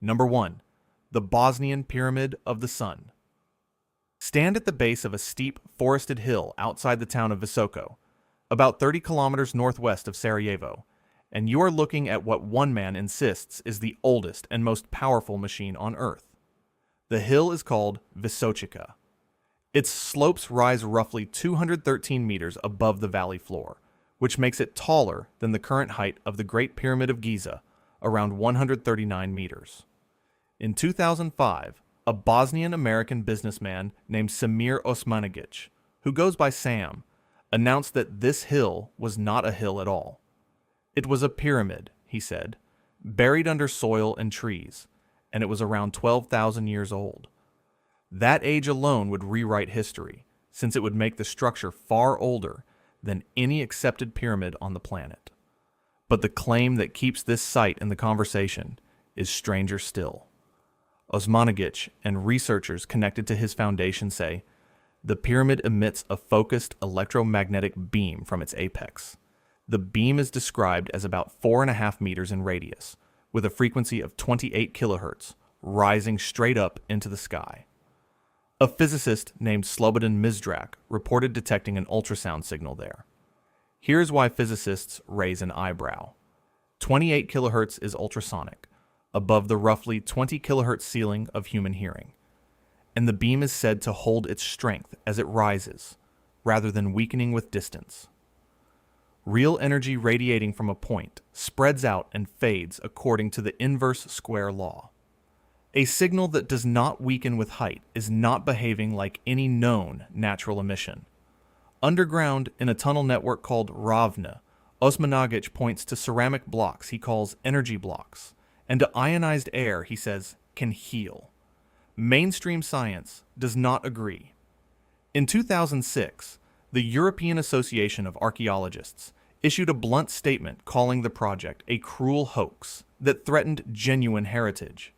Number 1. The Bosnian Pyramid of the Sun. Stand at the base of a steep, forested hill outside the town of Visoko, about 30 kilometers northwest of Sarajevo, and you are looking at what one man insists is the oldest and most powerful machine on Earth. The hill is called Visočica. Its slopes rise roughly 213 meters above the valley floor, which makes it taller than the current height of the Great Pyramid of Giza, around 139 meters. In 2005, a Bosnian-American businessman named Samir Osmanagic, who goes by Sam, announced that this hill was not a hill at all. It was a pyramid, he said, buried under soil and trees, and it was around 12,000 years old. That age alone would rewrite history, since it would make the structure far older than any accepted pyramid on the planet. But the claim that keeps this site in the conversation is stranger still. Osmanagic and researchers connected to his foundation say, the pyramid emits a focused electromagnetic beam from its apex. The beam is described as about 4.5 meters in radius, with a frequency of 28 kilohertz, rising straight up into the sky. A physicist named Slobodan Mizdrak reported detecting an ultrasound signal there. Here's why physicists raise an eyebrow. 28 kilohertz is ultrasonic, above the roughly 20 kilohertz ceiling of human hearing, and the beam is said to hold its strength as it rises, rather than weakening with distance. Real energy radiating from a point spreads out and fades according to the inverse square law. A signal that does not weaken with height is not behaving like any known natural emission. Underground, in a tunnel network called Ravne, Osmanagic points to ceramic blocks he calls energy blocks, and to ionized air he says can heal. Mainstream science does not agree. In 2006, the European Association of Archaeologists issued a blunt statement calling the project a cruel hoax that threatened genuine heritage.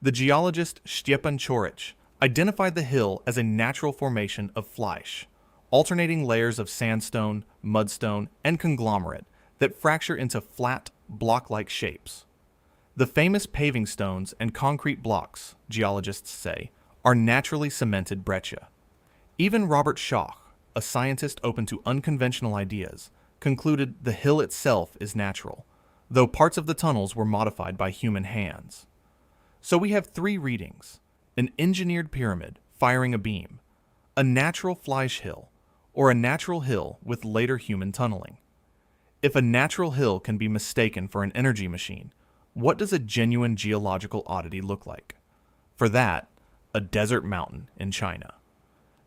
The geologist Stjepan Ćorić identified the hill as a natural formation of flysch, alternating layers of sandstone, mudstone, and conglomerate that fracture into flat, block-like shapes. The famous paving stones and concrete blocks, geologists say, are naturally cemented breccia. Even Robert Schoch, a scientist open to unconventional ideas, concluded the hill itself is natural, though parts of the tunnels were modified by human hands. So we have three readings: an engineered pyramid firing a beam, a natural flysch hill, or a natural hill with later human tunneling. If a natural hill can be mistaken for an energy machine, what does a genuine geological oddity look like? For that, a desert mountain in China.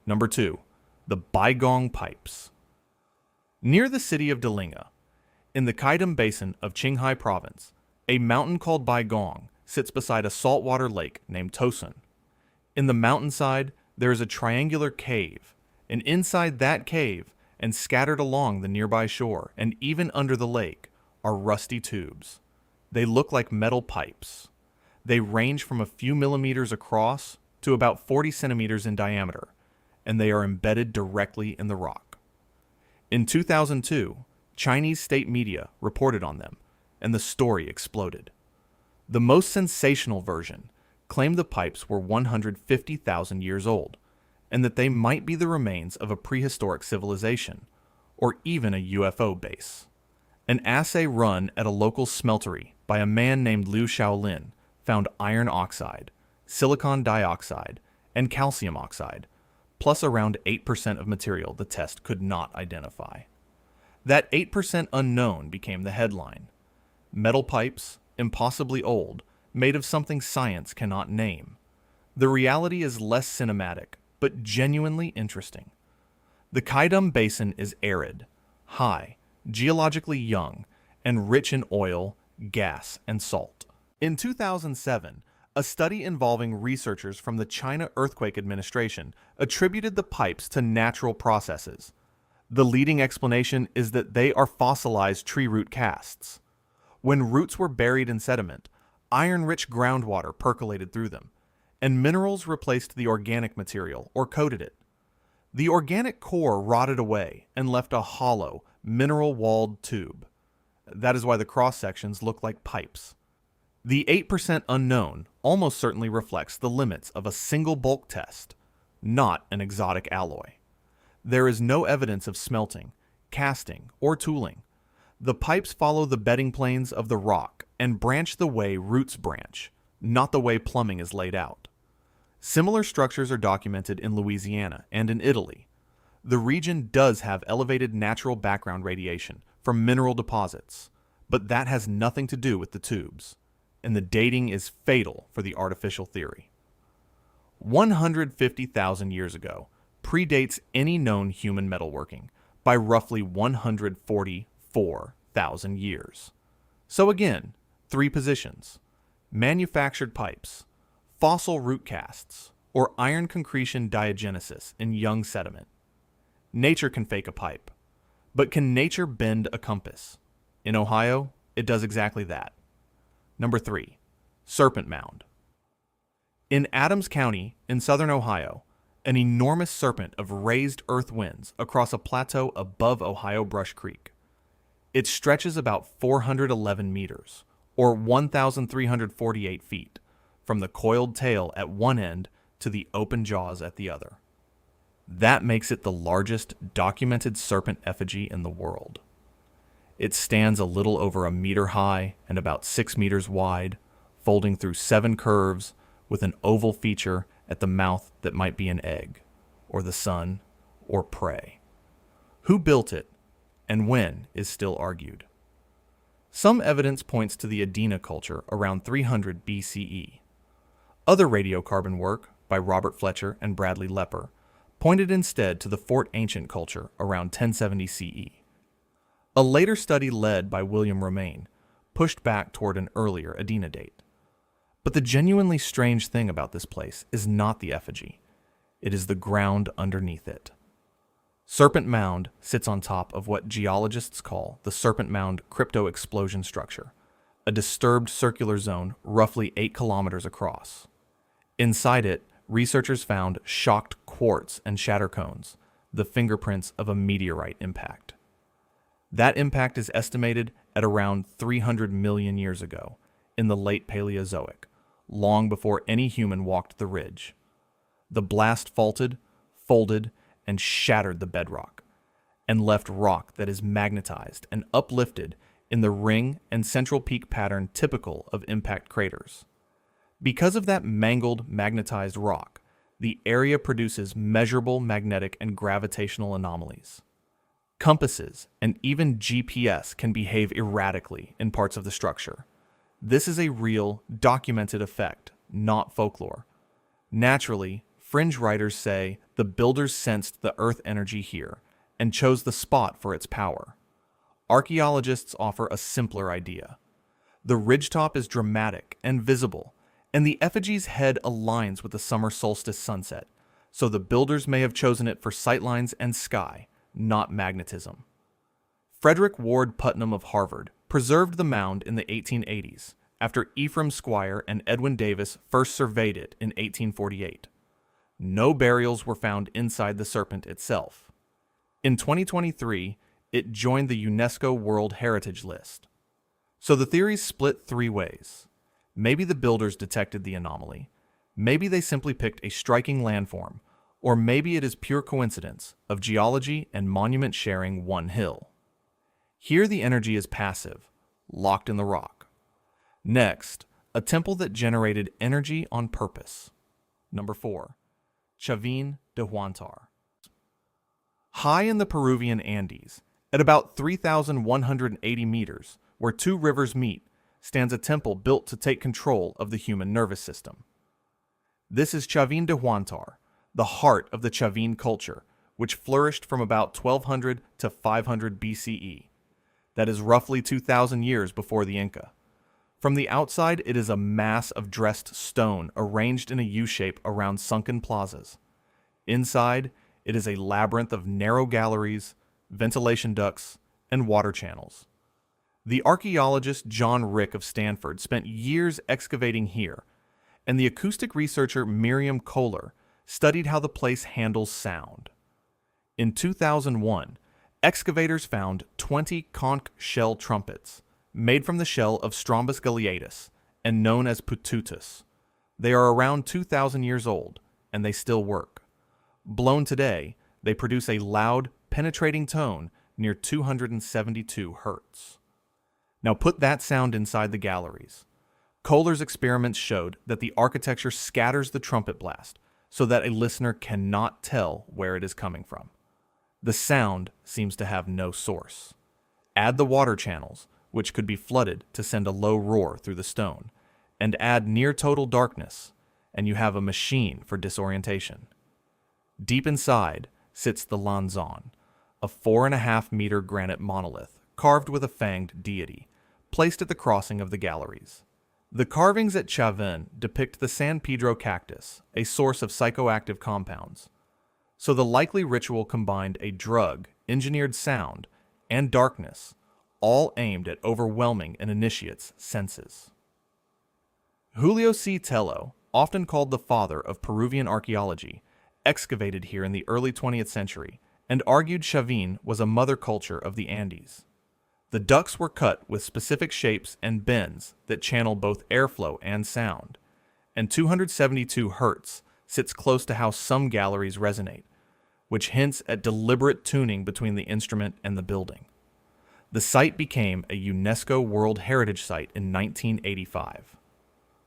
Number 2. The Baigong Pipes. Near the city of Dalinga, in the Qaidam Basin of Qinghai Province, a mountain called Baigong sits beside a saltwater lake named Tosun. In the mountainside, there is a triangular cave, and inside that cave, and scattered along the nearby shore and even under the lake, are rusty tubes. They look like metal pipes. They range from a few millimeters across to about 40 centimeters in diameter, and they are embedded directly in the rock. In 2002, Chinese state media reported on them, and the story exploded. The most sensational version claimed the pipes were 150,000 years old, and that they might be the remains of a prehistoric civilization, or even a UFO base. An assay run at a local smeltery by a man named Liu Shaolin found iron oxide, silicon dioxide, and calcium oxide, plus around 8% of material the test could not identify. That 8% unknown became the headline. Metal pipes, impossibly old, made of something science cannot name. The reality is less cinematic, but genuinely interesting. The Qaidam Basin is arid, high, geologically young, and rich in oil, gas, and salt. In 2007, a study involving researchers from the China Earthquake Administration attributed the pipes to natural processes. The leading explanation is that they are fossilized tree root casts. When roots were buried in sediment, iron-rich groundwater percolated through them, and minerals replaced the organic material or coated it. The organic core rotted away and left a hollow, mineral-walled tube. That is why the cross-sections look like pipes. The 8% unknown almost certainly reflects the limits of a single bulk test, not an exotic alloy. There is no evidence of smelting, casting, or tooling. The pipes follow the bedding planes of the rock and branch the way roots branch, not the way plumbing is laid out. Similar structures are documented in Louisiana and in Italy. The region does have elevated natural background radiation from mineral deposits, but that has nothing to do with the tubes, and the dating is fatal for the artificial theory. 150,000 years ago predates any known human metalworking by roughly 144,000 years. So again, three positions: manufactured pipes, fossil root casts, or iron concretion diagenesis in young sediment. Nature can fake a pipe, but can nature bend a compass? In Ohio, it does exactly that. Number 3, Serpent Mound. In Adams County, in southern Ohio, an enormous serpent of raised earth winds across a plateau above Ohio Brush Creek. It stretches about 411 meters, or 1,348 feet, from the coiled tail at one end to the open jaws at the other. That makes it the largest documented serpent effigy in the world. It stands a little over a meter high and about 6 meters wide, folding through 7 curves with an oval feature at the mouth that might be an egg, or the sun, or prey. Who built it, and when, is still argued. Some evidence points to the Adena culture around 300 BCE. Other radiocarbon work, by Robert Fletcher and Bradley Lepper, pointed instead to the Fort Ancient culture around 1070 CE. A later study led by William Romaine pushed back toward an earlier Adena date. But the genuinely strange thing about this place is not the effigy. It is the ground underneath it. Serpent Mound sits on top of what geologists call the Serpent Mound crypto-explosion structure, a disturbed circular zone roughly 8 kilometers across. Inside it, researchers found shocked quartz and shatter cones, the fingerprints of a meteorite impact. That impact is estimated at around 300 million years ago, in the late Paleozoic, long before any human walked the ridge. The blast faulted, folded, and shattered the bedrock, and left rock that is magnetized and uplifted in the ring and central peak pattern typical of impact craters. Because of that mangled, magnetized rock, the area produces measurable magnetic and gravitational anomalies. Compasses and even GPS can behave erratically in parts of the structure. This is a real, documented effect, not folklore. Naturally, fringe writers say the builders sensed the earth energy here and chose the spot for its power. Archaeologists offer a simpler idea. The ridgetop is dramatic and visible, and the effigy's head aligns with the summer solstice sunset, so the builders may have chosen it for sightlines and sky, not magnetism. Frederick Ward Putnam of Harvard preserved the mound in the 1880s, after Ephraim Squire and Edwin Davis first surveyed it in 1848. No burials were found inside the serpent itself. In 2023, it joined the UNESCO World Heritage List. So the theories split 3 ways. Maybe the builders detected the anomaly, maybe they simply picked a striking landform, or maybe it is pure coincidence of geology and monument sharing one hill. Here the energy is passive, locked in the rock. Next, a temple that generated energy on purpose. Number 4, Chavín de Huántar. High in the Peruvian Andes, at about 3,180 meters, where 2 rivers meet, stands a temple built to take control of the human nervous system. This is Chavín de Huántar, the heart of the Chavín culture, which flourished from about 1200 to 500 BCE. That is roughly 2,000 years before the Inca. From the outside, it is a mass of dressed stone arranged in a U-shape around sunken plazas. Inside, it is a labyrinth of narrow galleries, ventilation ducts, and water channels. The archaeologist John Rick of Stanford spent years excavating here, and the acoustic researcher Miriam Kohler studied how the place handles sound. In 2001, excavators found 20 conch shell trumpets, made from the shell of Strombus galeatus, and known as pututus. They are around 2,000 years old, and they still work. Blown today, they produce a loud, penetrating tone near 272 hertz. Now put that sound inside the galleries. Kohler's experiments showed that the architecture scatters the trumpet blast so that a listener cannot tell where it is coming from. The sound seems to have no source. Add the water channels, which could be flooded to send a low roar through the stone, and add near total darkness, and you have a machine for disorientation. Deep inside sits the lanzon, a 4.5-meter granite monolith carved with a fanged deity, placed at the crossing of the galleries. The carvings at Chavín depict the San Pedro cactus, a source of psychoactive compounds. So the likely ritual combined a drug, engineered sound, and darkness, all aimed at overwhelming an initiate's senses. Julio C. Tello, often called the father of Peruvian archaeology, excavated here in the early 20th century and argued Chavín was a mother culture of the Andes. The ducts were cut with specific shapes and bends that channel both airflow and sound, and 272 hertz sits close to how some galleries resonate, which hints at deliberate tuning between the instrument and the building. The site became a UNESCO World Heritage Site in 1985.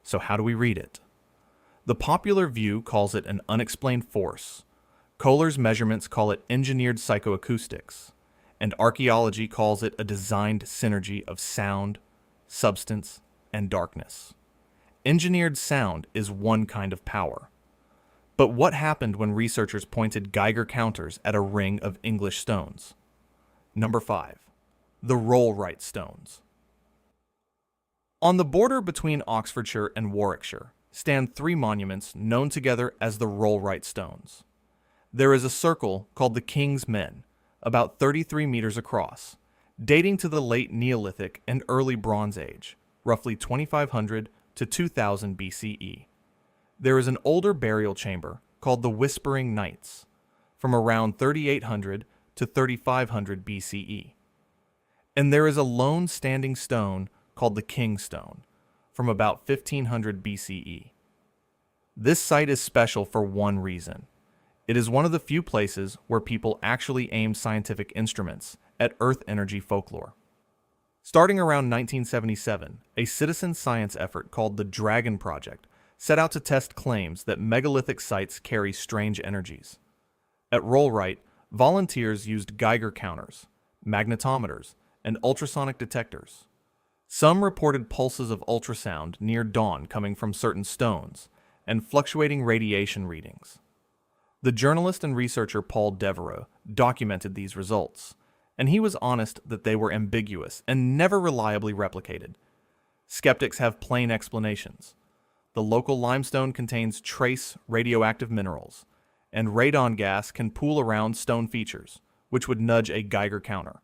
So how do we read it? The popular view calls it an unexplained force. Kohler's measurements call it engineered psychoacoustics, and archaeology calls it a designed synergy of sound, substance, and darkness. Engineered sound is one kind of power. But what happened when researchers pointed Geiger counters at a ring of English stones? Number 5. The Rollright Stones. On the border between Oxfordshire and Warwickshire stand 3 monuments known together as the Rollright Stones. There is a circle called the King's Men, about 33 meters across, dating to the late Neolithic and early Bronze Age, roughly 2500 to 2000 BCE. There is an older burial chamber called the Whispering Knights, from around 3800 to 3500 BCE. And there is a lone standing stone called the King's Stone, from about 1500 BCE. This site is special for one reason. It is one of the few places where people actually aim scientific instruments at Earth energy folklore. Starting around 1977, a citizen science effort called the Dragon Project set out to test claims that megalithic sites carry strange energies. At Rollright, volunteers used Geiger counters, magnetometers, and ultrasonic detectors. Some reported pulses of ultrasound near dawn coming from certain stones, and fluctuating radiation readings. The journalist and researcher Paul Devereux documented these results, and he was honest that they were ambiguous and never reliably replicated. Skeptics have plain explanations. The local limestone contains trace radioactive minerals, and radon gas can pool around stone features, which would nudge a Geiger counter.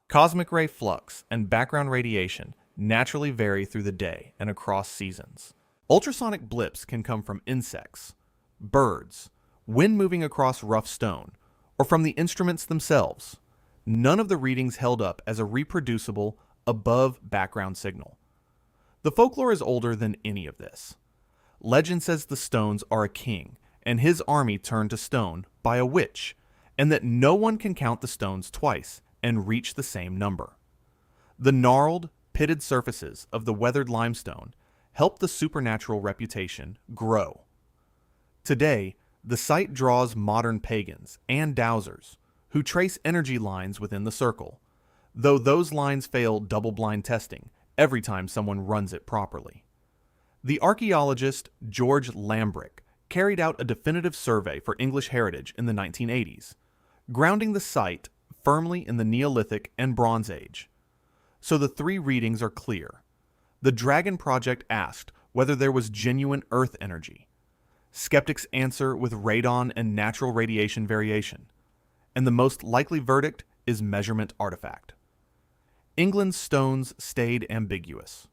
Cosmic ray flux and background radiation naturally vary through the day and across seasons. Ultrasonic blips can come from insects, birds, wind moving across rough stone, or from the instruments themselves. None of the readings held up as a reproducible, above-background signal. The folklore is older than any of this. Legend says the stones are a king, and his army turned to stone by a witch, and that no one can count the stones twice and reach the same number. The gnarled, pitted surfaces of the weathered limestone help the supernatural reputation grow. Today, the site draws modern pagans and dowsers who trace energy lines within the circle, though those lines fail double-blind testing every time someone runs it properly. The archaeologist George Lambrick carried out a definitive survey for English Heritage in the 1980s, grounding the site firmly in the Neolithic and Bronze Age. So the 3 readings are clear. The Dragon Project asked whether there was genuine Earth energy. Skeptics answer with radon and natural radiation variation, and the most likely verdict is measurement artifact. England's stones stayed ambiguous.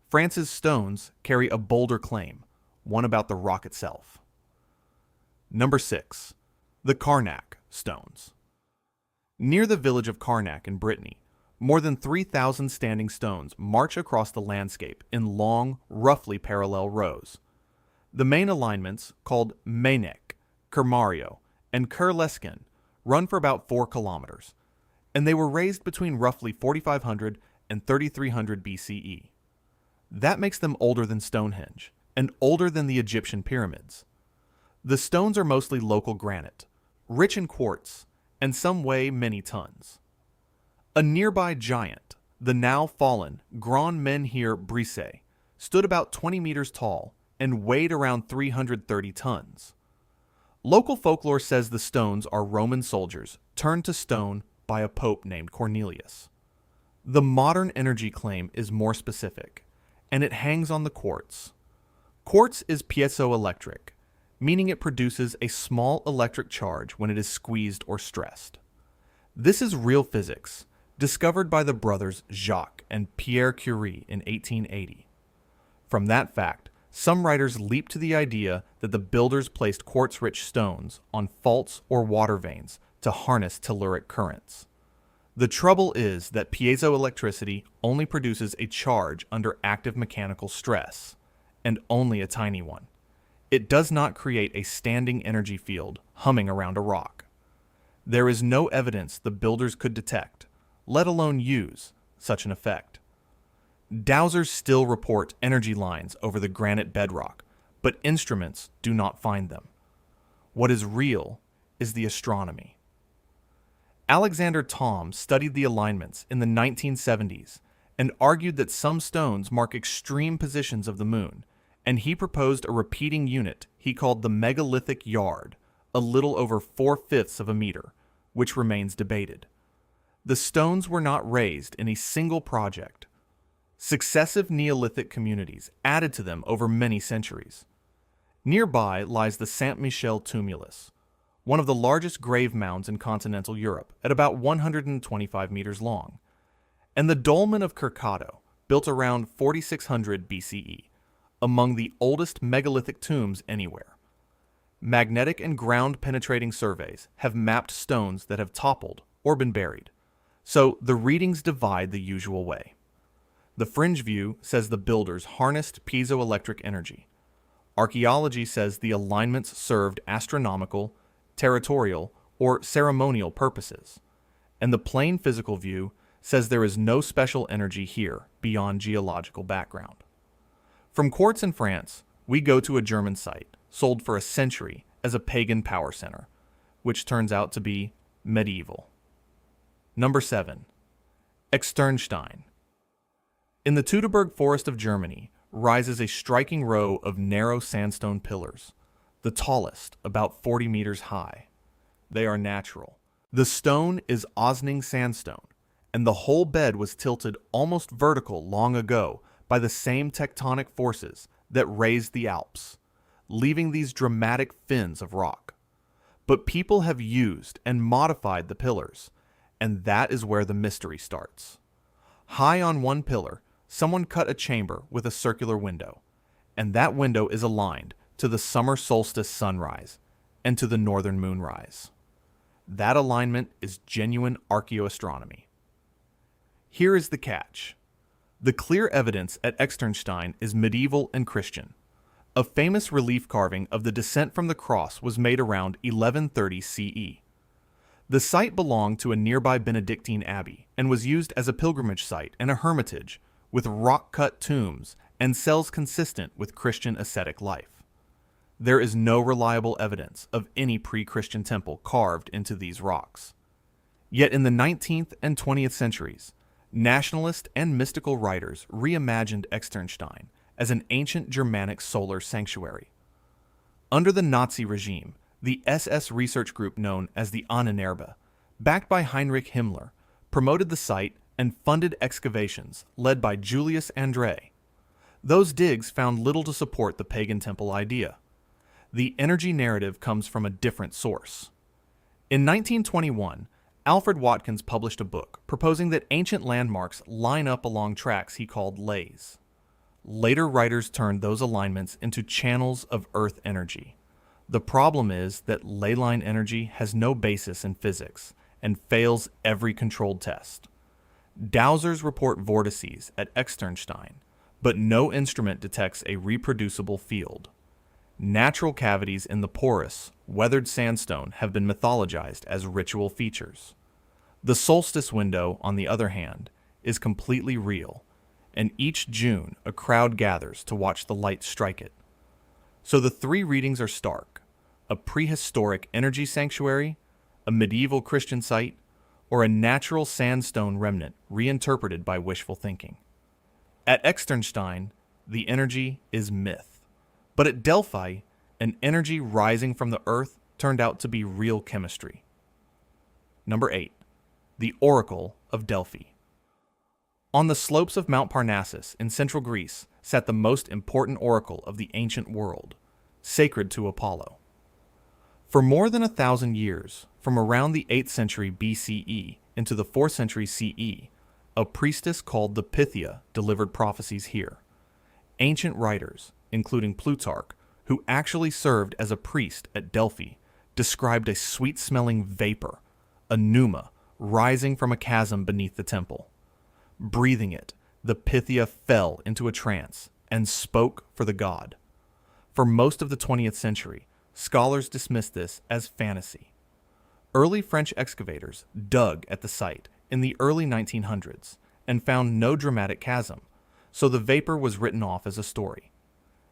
France's stones carry a bolder claim, one about the rock itself. Number 6. The Carnac Stones. Near the village of Carnac in Brittany, More than 3,000 standing stones march across the landscape in long, roughly parallel rows. The main alignments, called Menek, Kermario, and Kurlesken, run for about 4 kilometers, and they were raised between roughly 4,500 and 3,300 BCE. That makes them older than Stonehenge, and older than the Egyptian pyramids. The stones are mostly local granite, rich in quartz, and some weigh many tons. A nearby giant, the now fallen Grand Menhir Brise, stood about 20 meters tall and weighed around 330 tons. Local folklore says the stones are Roman soldiers turned to stone by a pope named Cornelius. The modern energy claim is more specific, and it hangs on the quartz. Quartz is piezoelectric, meaning it produces a small electric charge when it is squeezed or stressed. This is real physics, discovered by the brothers Jacques and Pierre Curie in 1880. From that fact, some writers leap to the idea that the builders placed quartz-rich stones on faults or water veins to harness telluric currents. The trouble is that piezoelectricity only produces a charge under active mechanical stress, and only a tiny one. It does not create a standing energy field humming around a rock. There is no evidence the builders could detect, let alone use, such an effect. Dowsers still report energy lines over the granite bedrock, but instruments do not find them. What is real is the astronomy. Alexander Thom studied the alignments in the 1970s and argued that some stones mark extreme positions of the moon, and he proposed a repeating unit he called the megalithic yard, a little over 4/5 of a meter, which remains debated. The stones were not raised in a single project. Successive Neolithic communities added to them over many centuries. Nearby lies the Saint-Michel tumulus, one of the largest grave mounds in continental Europe, at about 125 meters long, and the dolmen of Curcado, built around 4600 BCE, among the oldest megalithic tombs anywhere. Magnetic and ground-penetrating surveys have mapped stones that have toppled or been buried, so the readings divide the usual way. The fringe view says the builders harnessed piezoelectric energy. Archaeology says the alignments served astronomical, territorial, or ceremonial purposes, and the plain physical view says there is no special energy here beyond geological background. From quartz in France, we go to a German site sold for a century as a pagan power center, which turns out to be medieval. Number 7. Externsteine. In the Teutoburg forest of Germany rises a striking row of narrow sandstone pillars, the tallest about 40 meters high. They are natural. The stone is Osning sandstone, and the whole bed was tilted almost vertical long ago by the same tectonic forces that raised the Alps, leaving these dramatic fins of rock. But people have used and modified the pillars, and that is where the mystery starts. High on one pillar, someone cut a chamber with a circular window, and that window is aligned to the summer solstice sunrise and to the northern moonrise. That alignment is genuine archaeoastronomy. Here is the catch. The clear evidence at Externsteine is medieval and Christian. A famous relief carving of the Descent from the Cross was made around 1130 CE. The site belonged to a nearby Benedictine abbey and was used as a pilgrimage site and a hermitage, with rock-cut tombs and cells consistent with Christian ascetic life. There is no reliable evidence of any pre-Christian temple carved into these rocks. Yet in the 19th and 20th centuries, nationalist and mystical writers reimagined Externsteine as an ancient Germanic solar sanctuary. Under the Nazi regime, the SS research group known as the Ahnenerbe, backed by Heinrich Himmler, promoted the site and funded excavations led by Julius André. Those digs found little to support the pagan temple idea. The energy narrative comes from a different source. In 1921, Alfred Watkins published a book proposing that ancient landmarks line up along tracks he called lays. Later writers turned those alignments into channels of Earth energy. The problem is that ley line energy has no basis in physics and fails every controlled test. Dowsers report vortices at Externsteine, but no instrument detects a reproducible field. Natural cavities in the porous, weathered sandstone have been mythologized as ritual features. The solstice window, on the other hand, is completely real, and each June a crowd gathers to watch the light strike it. So the three readings are stark: a prehistoric energy sanctuary, a medieval Christian site, or a natural sandstone remnant reinterpreted by wishful thinking. At Externsteine, the energy is myth. But at Delphi, an energy rising from the earth turned out to be real chemistry. Number 8. The Oracle of Delphi. On the slopes of Mount Parnassus in central Greece sat the most important oracle of the ancient world, sacred to Apollo. For more than 1,000 years, from around the 8th century BCE into the 4th century CE, a priestess called the Pythia delivered prophecies here. Ancient writers, including Plutarch, who actually served as a priest at Delphi, described a sweet-smelling vapor, a pneuma, rising from a chasm beneath the temple. Breathing it, the Pythia fell into a trance and spoke for the god. For most of the 20th century, scholars dismissed this as fantasy. Early French excavators dug at the site in the early 1900s and found no dramatic chasm, so the vapor was written off as a story.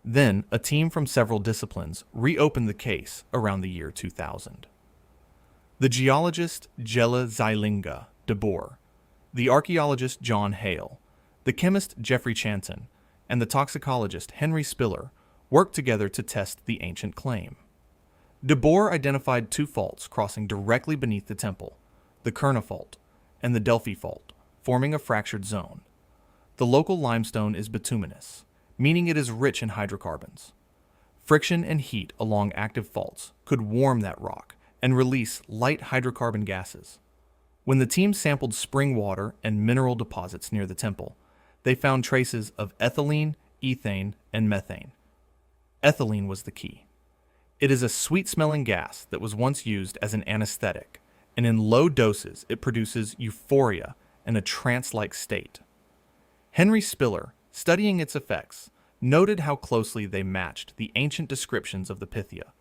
Then, a team from several disciplines reopened the case around the year 2000. The geologist Jelle Zeilinga de Boer, the archaeologist John Hale, the chemist Geoffrey Chanton, and the toxicologist Henry Spiller worked together to test the ancient claim. De Boer identified two faults crossing directly beneath the temple, the Kerna Fault and the Delphi Fault, forming a fractured zone. The local limestone is bituminous, meaning it is rich in hydrocarbons. Friction and heat along active faults could warm that rock and release light hydrocarbon gases. When the team sampled spring water and mineral deposits near the temple, they found traces of ethylene, ethane, and methane. Ethylene was the key. It is a sweet-smelling gas that was once used as an anesthetic, and in low doses it produces euphoria and a trance-like state. Henry Spiller, studying its effects, noted how closely they matched the ancient descriptions of the Pythia: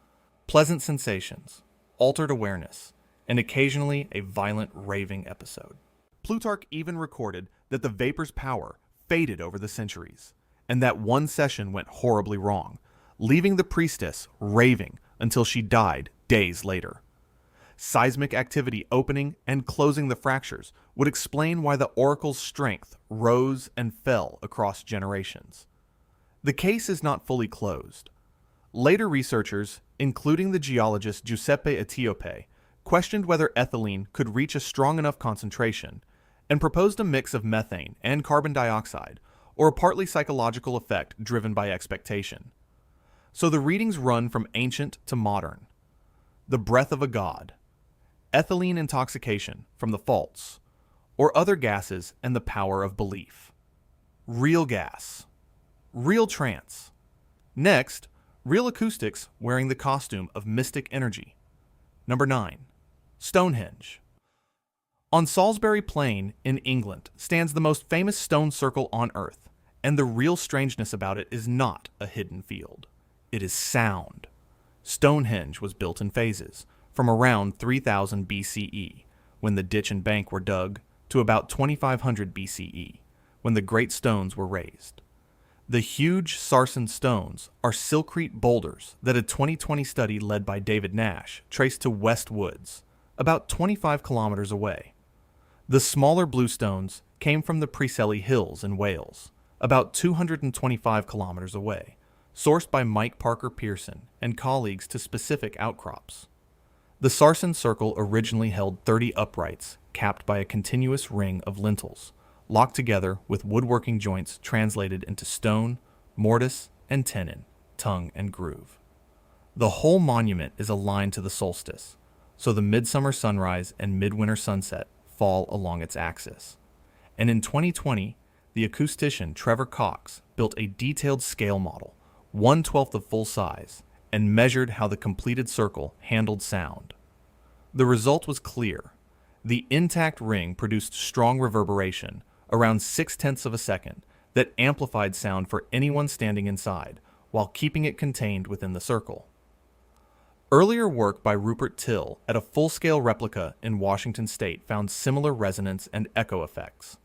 pleasant sensations, altered awareness, and occasionally a violent raving episode. Plutarch even recorded that the vapor's power faded over the centuries, and that one session went horribly wrong, leaving the priestess raving until she died days later. Seismic activity opening and closing the fractures would explain why the oracle's strength rose and fell across generations. The case is not fully closed. Later researchers, including the geologist Giuseppe Etiope, questioned whether ethylene could reach a strong enough concentration and proposed a mix of methane and carbon dioxide, or a partly psychological effect driven by expectation. So the readings run from ancient to modern. The breath of a god, ethylene intoxication from the faults, or other gases and the power of belief. Real gas, real trance. Next, real acoustics wearing the costume of mystic energy. Number 9. Stonehenge. On Salisbury Plain in England stands the most famous stone circle on Earth, and the real strangeness about it is not a hidden field. It is sound. Stonehenge was built in phases, from around 3000 BCE, when the ditch and bank were dug, to about 2500 BCE, when the great stones were raised. The huge sarsen stones are silkrete boulders that a 2020 study led by David Nash traced to West Woods, about 25 kilometers away. The smaller blue stones came from the Preseli Hills in Wales, about 225 kilometers away, sourced by Mike Parker Pearson and colleagues to specific outcrops. The sarsen circle originally held 30 uprights capped by a continuous ring of lintels, locked together with woodworking joints translated into stone, mortise, and tenon, tongue, and groove. The whole monument is aligned to the solstice, so the midsummer sunrise and midwinter sunset fall along its axis. And in 2020, the acoustician Trevor Cox built a detailed scale model, 1/12 of full size, and measured how the completed circle handled sound. The result was clear. The intact ring produced strong reverberation, around 0.6 of a second, that amplified sound for anyone standing inside, while keeping it contained within the circle. Earlier work by Rupert Till at a full-scale replica in Washington state found similar resonance and echo effects.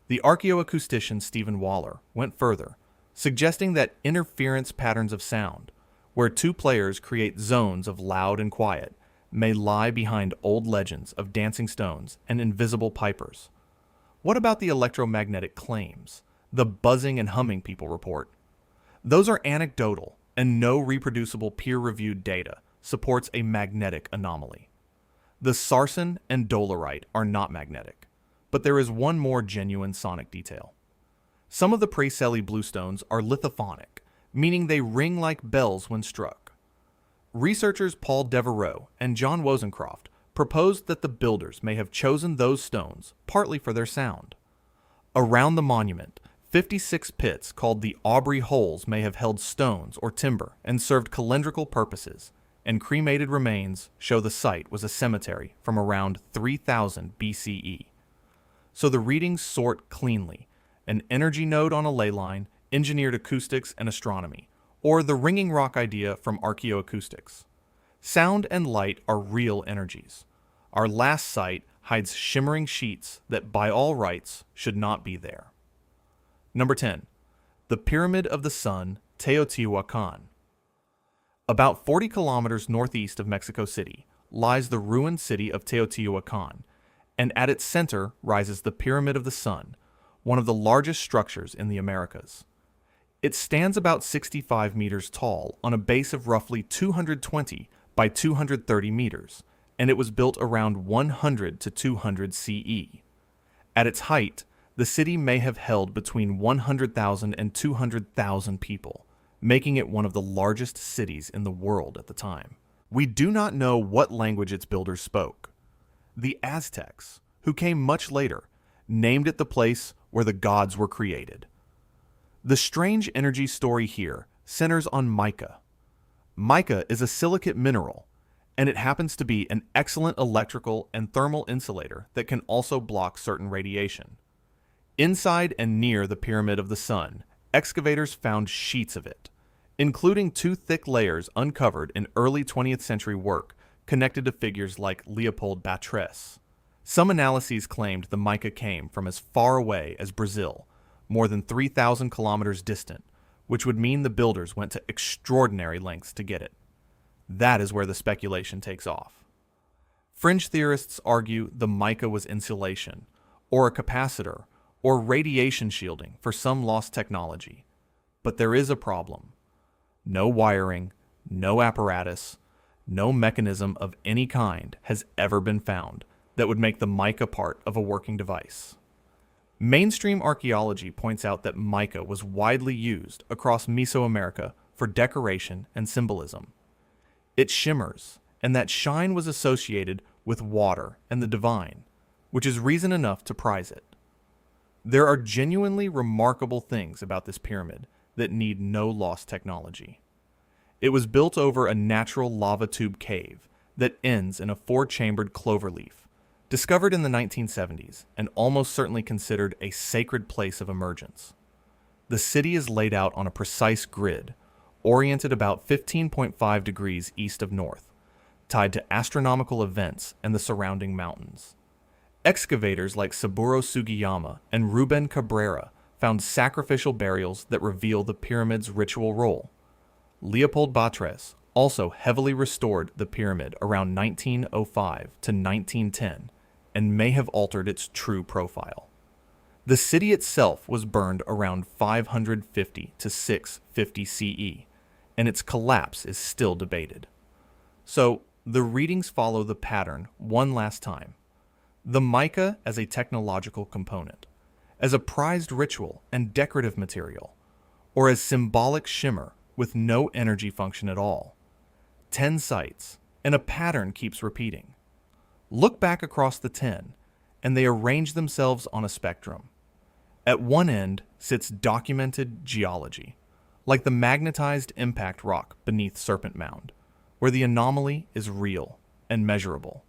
The archaeoacoustician Stephen Waller went further, suggesting that interference patterns of sound, where two players create zones of loud and quiet, may lie behind old legends of dancing stones and invisible pipers. What about the electromagnetic claims, the buzzing and humming people report? Those are anecdotal, and no reproducible peer-reviewed data supports a magnetic anomaly. The sarsen and dolerite are not magnetic, but there is one more genuine sonic detail. Some of the Praecelli bluestones are lithophonic, meaning they ring like bells when struck. Researchers Paul Devereaux and John Wozencroft proposed that the builders may have chosen those stones partly for their sound. Around the monument, 56 pits called the Aubrey Holes may have held stones or timber and served calendrical purposes, and cremated remains show the site was a cemetery from around 3000 BCE. So the readings sort cleanly: an energy node on a ley line, engineered acoustics and astronomy, or the ringing rock idea from archaeoacoustics. Sound and light are real energies. Our last site hides shimmering sheets that by all rights should not be there. Number 10. The Pyramid of the Sun, Teotihuacan. About 40 kilometers northeast of Mexico City lies the ruined city of Teotihuacan, and at its center rises the Pyramid of the Sun, one of the largest structures in the Americas. It stands about 65 meters tall on a base of roughly 220 by 230 meters, and it was built around 100 to 200 CE. At its height, the city may have held between 100,000 and 200,000 people, making it one of the largest cities in the world at the time. We do not know what language its builders spoke. The Aztecs, who came much later, named it the place where the gods were created. The strange energy story here centers on mica. Mica is a silicate mineral, and it happens to be an excellent electrical and thermal insulator that can also block certain radiation. Inside and near the Pyramid of the Sun, excavators found sheets of it, including 2 thick layers uncovered in early 20th century work connected to figures like Leopold Batres. Some analyses claimed the mica came from as far away as Brazil, more than 3,000 kilometers distant, which would mean the builders went to extraordinary lengths to get it. That is where the speculation takes off. Fringe theorists argue the mica was insulation, or a capacitor, or radiation shielding for some lost technology. But there is a problem. No wiring, no apparatus, no mechanism of any kind has ever been found that would make the mica part of a working device. Mainstream archaeology points out that mica was widely used across Mesoamerica for decoration and symbolism. It shimmers, and that shine was associated with water and the divine, which is reason enough to prize it. There are genuinely remarkable things about this pyramid that need no lost technology. It was built over a natural lava tube cave that ends in a 4-chambered cloverleaf, discovered in the 1970s and almost certainly considered a sacred place of emergence. The city is laid out on a precise grid, oriented about 15.5 degrees east of north, tied to astronomical events and the surrounding mountains. Excavators like Saburo Sugiyama and Ruben Cabrera found sacrificial burials that reveal the pyramid's ritual role. Leopold Batres also heavily restored the pyramid around 1905 to 1910 and may have altered its true profile. The city itself was burned around 550 to 650 CE, and its collapse is still debated. So, the readings follow the pattern one last time. The mica as a technological component, as a prized ritual and decorative material, or as symbolic shimmer with no energy function at all. 10 sites, and a pattern keeps repeating. Look back across the 10, and they arrange themselves on a spectrum. At one end sits documented geology, like the magnetized impact rock beneath Serpent Mound, where the anomaly is real and measurable.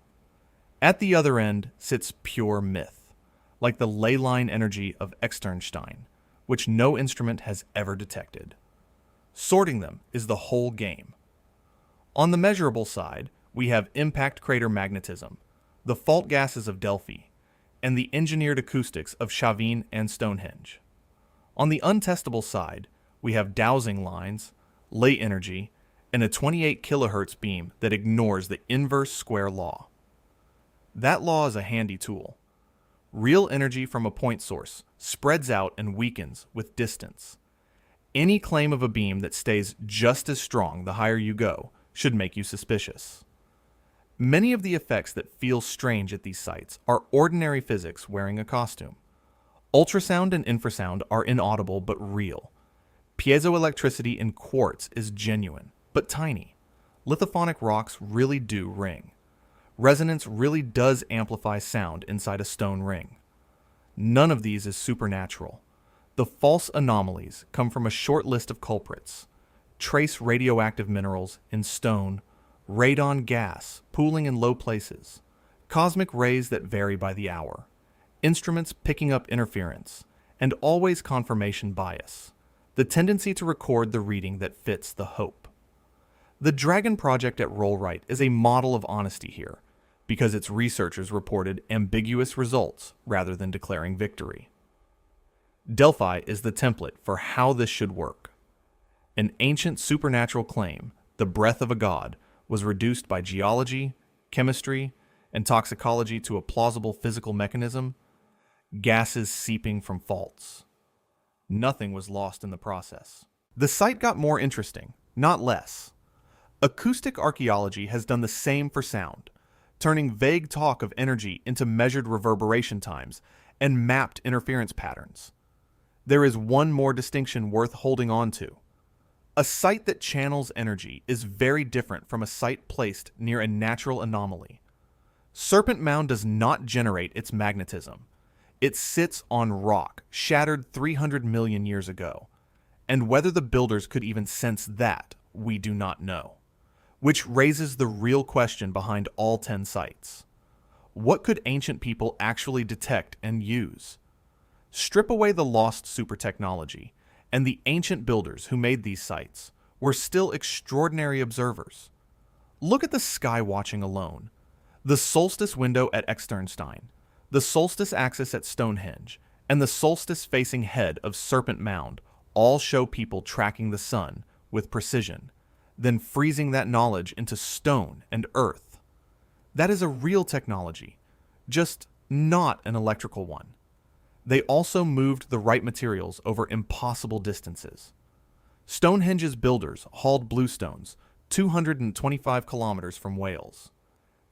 At the other end sits pure myth, like the ley line energy of Externsteine, which no instrument has ever detected. Sorting them is the whole game. On the measurable side, we have impact crater magnetism, the fault gases of Delphi, and the engineered acoustics of Chavín and Stonehenge. On the untestable side, we have dowsing lines, ley energy, and a 28 kilohertz beam that ignores the inverse square law. That law is a handy tool. Real energy from a point source spreads out and weakens with distance. Any claim of a beam that stays just as strong the higher you go should make you suspicious. Many of the effects that feel strange at these sites are ordinary physics wearing a costume. Ultrasound and infrasound are inaudible but real. Piezoelectricity in quartz is genuine, but tiny. Lithophonic rocks really do ring. Resonance really does amplify sound inside a stone ring. None of these is supernatural. The false anomalies come from a short list of culprits. Trace radioactive minerals in stone, radon gas pooling in low places, cosmic rays that vary by the hour, instruments picking up interference, and always confirmation bias, the tendency to record the reading that fits the hope. The Dragon Project at Rollright is a model of honesty here, because its researchers reported ambiguous results rather than declaring victory. Delphi is the template for how this should work. An ancient supernatural claim, the breath of a god, was reduced by geology, chemistry, and toxicology to a plausible physical mechanism, gases seeping from faults. Nothing was lost in the process. The site got more interesting, not less. Acoustic archaeology has done the same for sound, turning vague talk of energy into measured reverberation times and mapped interference patterns. There is one more distinction worth holding on to. A site that channels energy is very different from a site placed near a natural anomaly. Serpent Mound does not generate its magnetism. It sits on rock shattered 300 million years ago, and whether the builders could even sense that, we do not know. Which raises the real question behind all 10 sites. What could ancient people actually detect and use? Strip away the lost supertechnology, and the ancient builders who made these sites were still extraordinary observers. Look at the sky watching alone. The solstice window at Externsteine, the solstice axis at Stonehenge, and the solstice-facing head of Serpent Mound all show people tracking the sun with precision, then freezing that knowledge into stone and earth. That is a real technology, just not an electrical one. They also moved the right materials over impossible distances. Stonehenge's builders hauled bluestones 225 kilometers from Wales.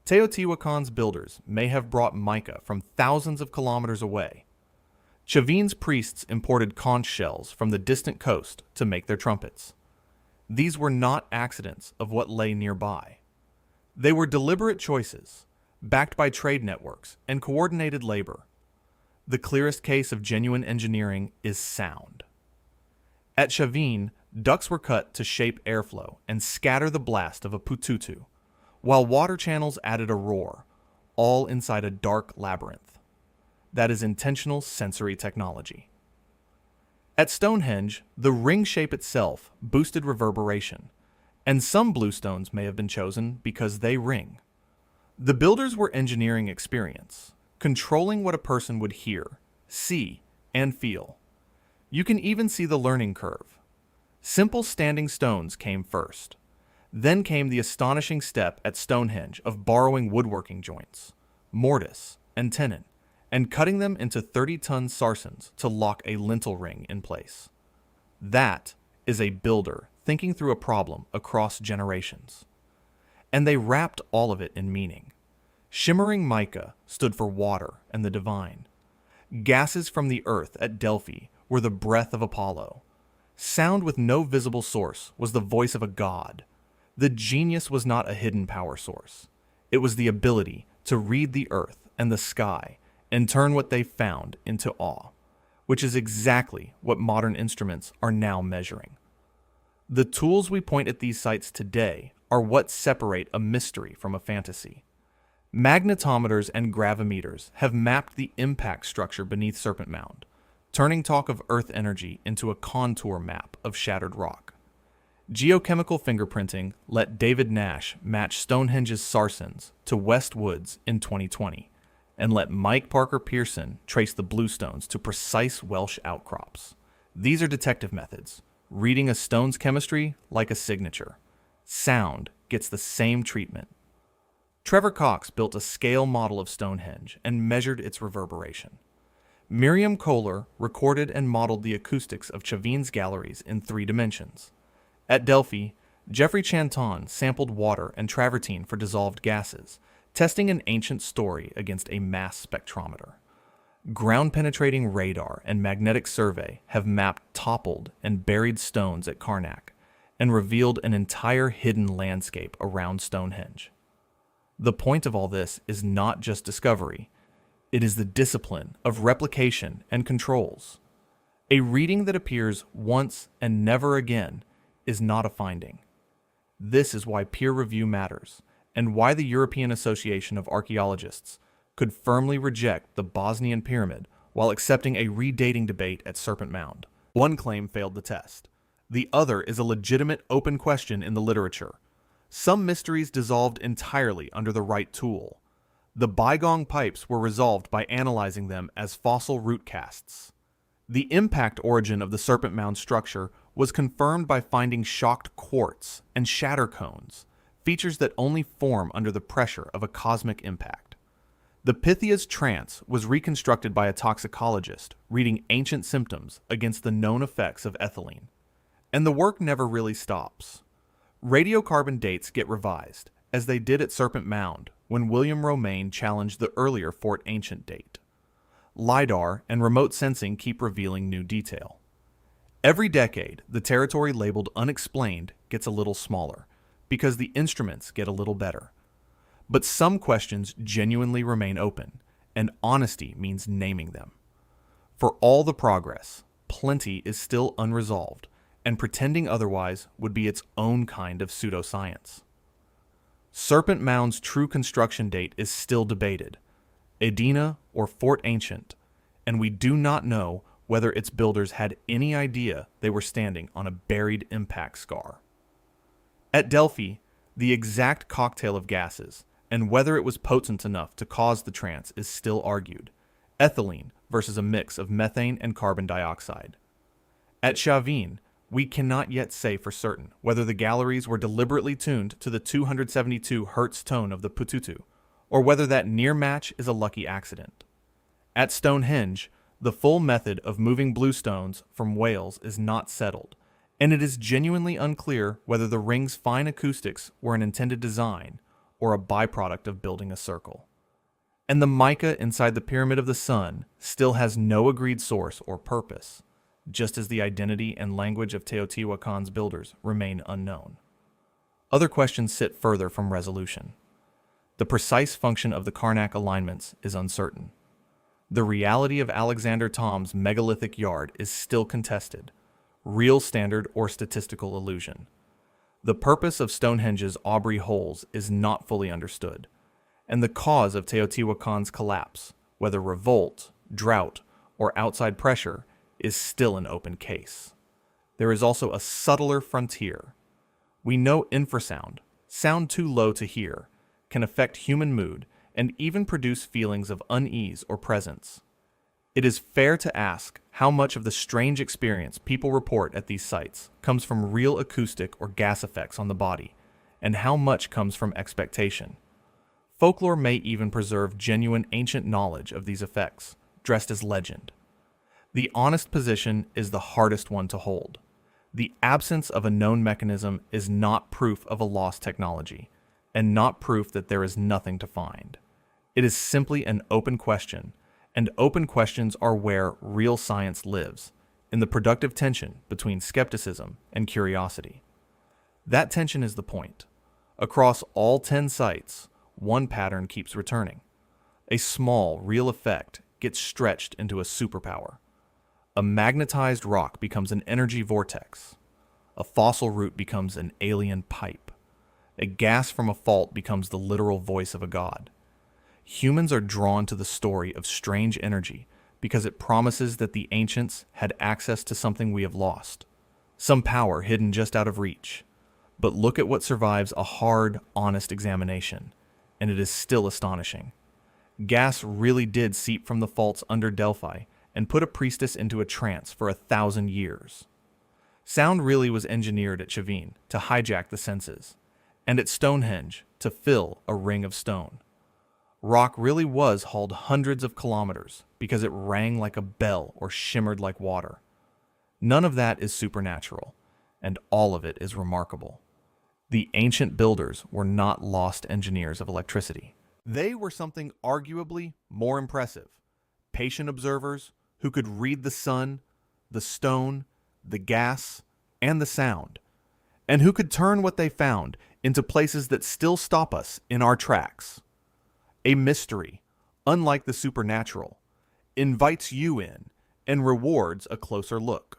Teotihuacan's builders may have brought mica from thousands of kilometers away. Chavín's priests imported conch shells from the distant coast to make their trumpets. These were not accidents of what lay nearby. They were deliberate choices, backed by trade networks and coordinated labor. The clearest case of genuine engineering is sound. At Chavín, ducts were cut to shape airflow and scatter the blast of a pututu, while water channels added a roar, all inside a dark labyrinth. That is intentional sensory technology. At Stonehenge, the ring shape itself boosted reverberation, and some bluestones may have been chosen because they ring. The builders were engineering experience, controlling what a person would hear, see, and feel. You can even see the learning curve. Simple standing stones came first. Then came the astonishing step at Stonehenge of borrowing woodworking joints, mortise, and tenon, and cutting them into 30-ton sarsens to lock a lintel ring in place. That is a builder thinking through a problem across generations. And they wrapped all of it in meaning. Shimmering mica stood for water and the divine. Gases from the earth at Delphi were the breath of Apollo. Sound with no visible source was the voice of a god. The genius was not a hidden power source. It was the ability to read the earth and the sky and turn what they found into awe, which is exactly what modern instruments are now measuring. The tools we point at these sites today are what separate a mystery from a fantasy. Magnetometers and gravimeters have mapped the impact structure beneath Serpent Mound, turning talk of Earth energy into a contour map of shattered rock. Geochemical fingerprinting let David Nash match Stonehenge's sarsens to West Woods in 2020, and let Mike Parker Pearson trace the bluestones to precise Welsh outcrops. These are detective methods, reading a stone's chemistry like a signature. Sound gets the same treatment. Trevor Cox built a scale model of Stonehenge and measured its reverberation. Miriam Kohler recorded and modeled the acoustics of Chavin's galleries in 3 dimensions. At Delphi, Jeffrey Chanton sampled water and travertine for dissolved gases, testing an ancient story against a mass spectrometer. Ground-penetrating radar and magnetic survey have mapped toppled and buried stones at Carnac and revealed an entire hidden landscape around Stonehenge. The point of all this is not just discovery, it is the discipline of replication and controls. A reading that appears once and never again is not a finding. This is why peer review matters, and why the European Association of Archaeologists could firmly reject the Bosnian Pyramid while accepting a redating debate at Serpent Mound. One claim failed the test. The other is a legitimate open question in the literature. Some mysteries dissolved entirely under the right tool. The Baigong Pipes were resolved by analyzing them as fossil root casts. The impact origin of the Serpent Mound structure was confirmed by finding shocked quartz and shatter cones, features that only form under the pressure of a cosmic impact. The Pythia's trance was reconstructed by a toxicologist reading ancient symptoms against the known effects of ethylene. And the work never really stops. Radiocarbon dates get revised, as they did at Serpent Mound when William Romaine challenged the earlier Fort Ancient date. LiDAR and remote sensing keep revealing new detail. Every decade, the territory labeled unexplained gets a little smaller, because the instruments get a little better. But some questions genuinely remain open, and honesty means naming them. For all the progress, plenty is still unresolved, and pretending otherwise would be its own kind of pseudoscience. Serpent Mound's true construction date is still debated, Edina or Fort Ancient, and we do not know whether its builders had any idea they were standing on a buried impact scar. At Delphi, the exact cocktail of gases, and whether it was potent enough to cause the trance is still argued, ethylene versus a mix of methane and carbon dioxide. At Chavín, we cannot yet say for certain whether the galleries were deliberately tuned to the 272 Hz tone of the pututu, or whether that near match is a lucky accident. At Stonehenge, the full method of moving bluestones from Wales is not settled, and it is genuinely unclear whether the ring's fine acoustics were an intended design or a byproduct of building a circle. And the mica inside the Pyramid of the Sun still has no agreed source or purpose, just as the identity and language of Teotihuacan's builders remain unknown. Other questions sit further from resolution. The precise function of the Carnac alignments is uncertain. The reality of Alexander Thom's megalithic yard is still contested, real standard or statistical illusion. The purpose of Stonehenge's Aubrey holes is not fully understood, and the cause of Teotihuacan's collapse, whether revolt, drought, or outside pressure, is still an open case. There is also a subtler frontier. We know infrasound, sound too low to hear, can affect human mood and even produce feelings of unease or presence. It is fair to ask how much of the strange experience people report at these sites comes from real acoustic or gas effects on the body, and how much comes from expectation. Folklore may even preserve genuine ancient knowledge of these effects, dressed as legend. The honest position is the hardest one to hold. The absence of a known mechanism is not proof of a lost technology, and not proof that there is nothing to find. It is simply an open question, and open questions are where real science lives, in the productive tension between skepticism and curiosity. That tension is the point. Across all 10 sites, one pattern keeps returning. A small, real effect gets stretched into a superpower. A magnetized rock becomes an energy vortex. A fossil root becomes an alien pipe. A gas from a fault becomes the literal voice of a god. Humans are drawn to the story of strange energy because it promises that the ancients had access to something we have lost, some power hidden just out of reach. But look at what survives a hard, honest examination, and it is still astonishing. Gas really did seep from the faults under Delphi and put a priestess into a trance for 1,000 years. Sound really was engineered at Chavín to hijack the senses, and at Stonehenge to fill a ring of stone. Rock really was hauled hundreds of kilometers because it rang like a bell or shimmered like water. None of that is supernatural, and all of it is remarkable. The ancient builders were not lost engineers of electricity. They were something arguably more impressive. Patient observers who could read the sun, the stone, the gas, and the sound, and who could turn what they found into places that still stop us in our tracks. A mystery, unlike the supernatural, invites you in and rewards a closer look.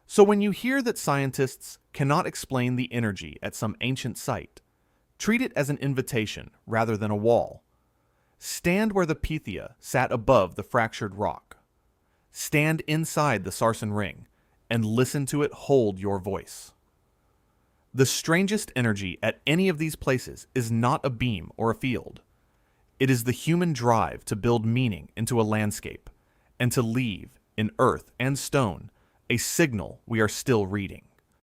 So when you hear that scientists cannot explain the energy at some ancient site, treat it as an invitation rather than a wall. Stand where the Pythia sat above the fractured rock. Stand inside the Sarsen ring and listen to it hold your voice. The strangest energy at any of these places is not a beam or a field. It is the human drive to build meaning into a landscape and to leave, in earth and stone, a signal we are still reading.